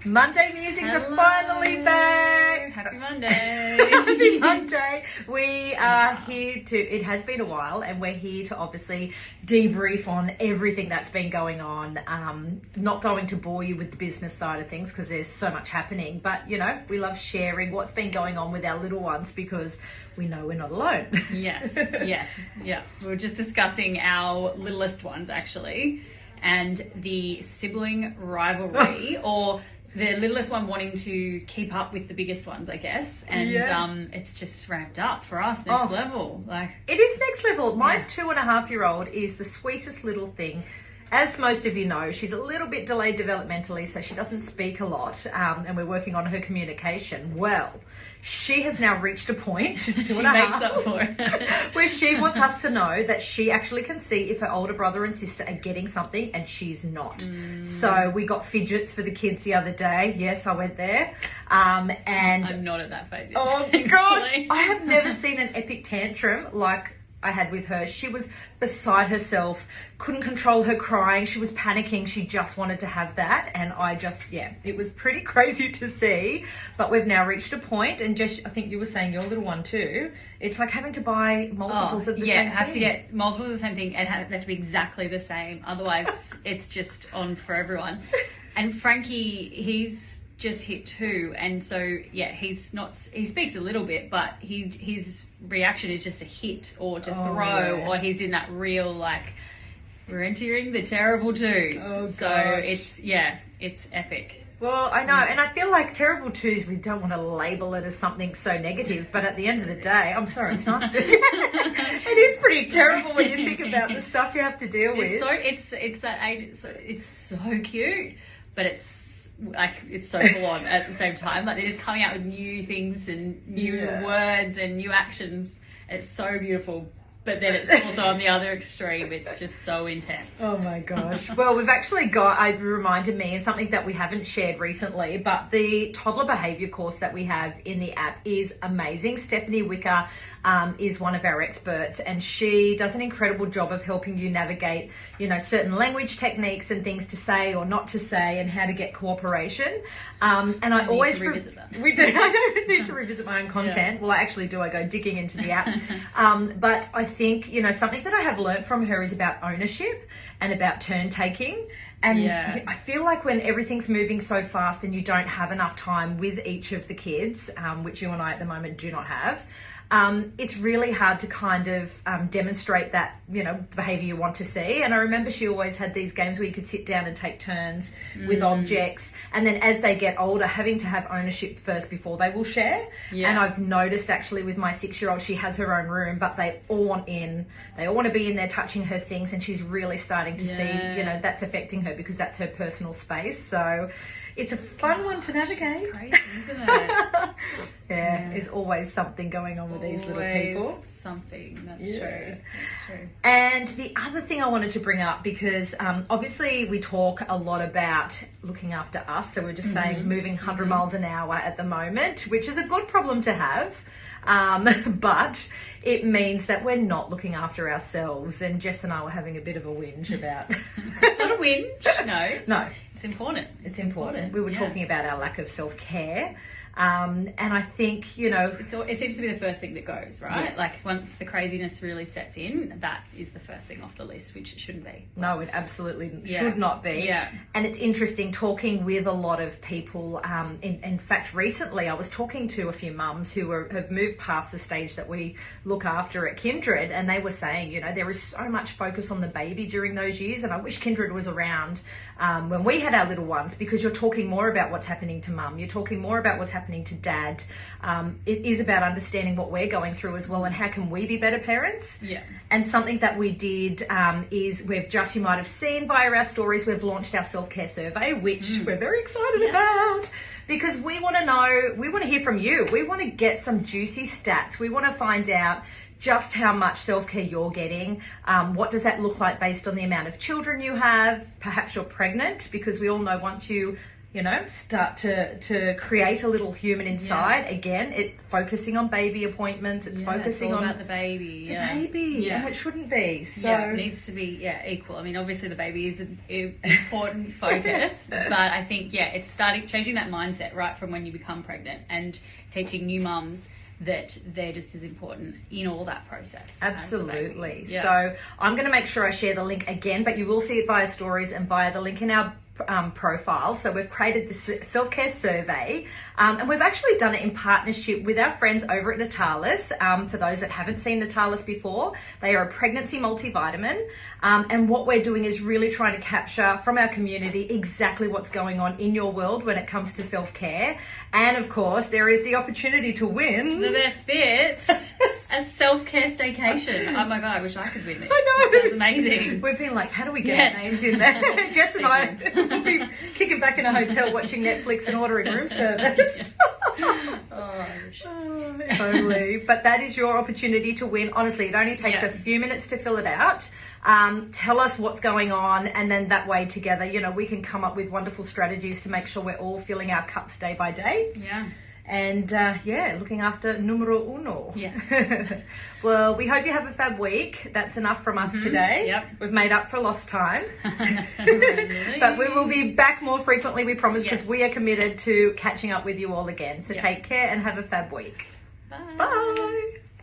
Monday Musings Hello. are finally back. Happy Monday. Happy Monday. We are here to, it has been a while, and we're here to obviously debrief on everything that's been going on. Not going to bore you with the business side of things because there's so much happening, but you know, we love sharing what's been going on with our little ones because we know we're not alone. Yes. Yeah. We were just discussing our littlest ones actually, and the sibling rivalry or the littlest one wanting to keep up with the biggest ones, I guess. And it's just ramped up for us next level. Like, it is next level. My 2.5-year-old is the sweetest little thing. As most of you know, she's a little bit delayed developmentally, so she doesn't speak a lot, and we're working on her communication. Well, she has now reached a point, she's 2.5, she makes up for it. where she wants us to know that she actually can see if her older brother and sister are getting something and she's not. So we got fidgets for the kids the other day. Yes, I went there. And I'm not at that phase yet. Oh gosh, I have never seen an epic tantrum like I had with her. She was beside herself, couldn't control her crying. She was panicking. She just wanted to have that. And I just, it was pretty crazy to see. But we've now reached a point, and just, I think you were saying your little one too, it's like having to buy multiples of the same thing. Yeah, have to get multiples of the same thing and have to be exactly the same. Otherwise, it's just on for everyone. And Frankie, he's just hit 2, and so he speaks a little bit, but his reaction is just to hit or to throw, or he's in that real like, we're entering the terrible 2s. So it's epic. Well, I know, and I feel like terrible 2s, we don't want to label it as something so negative, but at the end of the day, I'm sorry, it's nice to it is pretty terrible when you think about the stuff you have to deal with. It's that age, it's so cute, but it's so full on at the same time. Like, they're just coming out with new things and new words and new actions. It's so beautiful. But then it's also on the other extreme. It's just so intense. Oh my gosh. Well, we've actually got, it reminded me, and something that we haven't shared recently, but the Toddler Behaviour course that we have in the app is amazing. Stephanie Wicker is one of our experts, and she does an incredible job of helping you navigate, certain language techniques and things to say or not to say and how to get cooperation. And I always revisit that. We do. I need to revisit my own content. Yeah. Well, I actually do. I go digging into the app. But I think, something that I have learned from her is about ownership and about turn taking. And I feel like when everything's moving so fast and you don't have enough time with each of the kids, which you and I at the moment do not have, it's really hard to kind of demonstrate that, behaviour you want to see. And I remember she always had these games where you could sit down and take turns with objects. And then as they get older, having to have ownership first before they will share. Yeah. And I've noticed actually with my 6-year-old, she has her own room, but they all want in. They all want to be in there touching her things. And she's really starting to see, that's affecting her because that's her personal space. So it's a fun one to navigate. It's crazy, isn't it? There's always something going on with these little people. Something, that's true. That's true. And the other thing I wanted to bring up, because obviously we talk a lot about looking after us. So we're just saying moving 100 miles an hour at the moment, which is a good problem to have. But it means that we're not looking after ourselves. And Jess and I were having a bit of a whinge about... It's not a whinge, no. No. It's important. It's important. We were talking about our lack of self-care. And I think, it seems to be the first thing that goes, right? Yes. Like, once the craziness really sets in, that is the first thing off the list, which it shouldn't be. No, it absolutely should not be. Yeah. And it's interesting talking with a lot of people. In fact, recently I was talking to a few mums who have moved past the stage that we look after at Kiindred, and they were saying, there is so much focus on the baby during those years, and I wish Kiindred was around when we had our little ones, because you're talking more about what's happening to mum, you're talking more about what's happening to dad. It is about understanding what we're going through as well, and how can we be better parents. And something that we did is you might have seen via our stories, we've launched our self-care survey, which we're very excited about, because we want to hear from you. We want to get some juicy stats. We want to find out just how much self-care you're getting. What does that look like based on the amount of children you have? Perhaps you're pregnant, because we all know once you start to create a little human inside. Again, it's focusing on baby appointments. It's focusing it's all on about the baby. The baby, and it shouldn't be. So it needs to be equal. I mean, obviously the baby is an important focus, but I think it's changing that mindset right from when you become pregnant and teaching new mums that they're just as important in all that process. Absolutely. So I'm going to make sure I share the link again, but you will see it via stories and via the link in our profile. So we've created this self-care survey, and we've actually done it in partnership with our friends over at Natalis. For those that haven't seen Natalis before, they are a pregnancy multivitamin, and what we're doing is really trying to capture from our community exactly what's going on in your world when it comes to self-care. And of course, there is the opportunity to win the best bit, a self-care staycation. Oh my God, I wish I could win this. I know. That's amazing. We've been like, how do we get our names in there? Jess and I will be kicking back in a hotel watching Netflix and ordering room service. Totally. But that is your opportunity to win. Honestly, it only takes a few minutes to fill it out. Tell us what's going on, and then that way together, we can come up with wonderful strategies to make sure we're all filling our cups day by day. Yeah. And looking after numero uno. Yeah. Well, we hope you have a fab week. That's enough from us today. Yep. We've made up for lost time. But we will be back more frequently, we promise, because we are committed to catching up with you all again. So take care and have a fab week. Bye. Bye.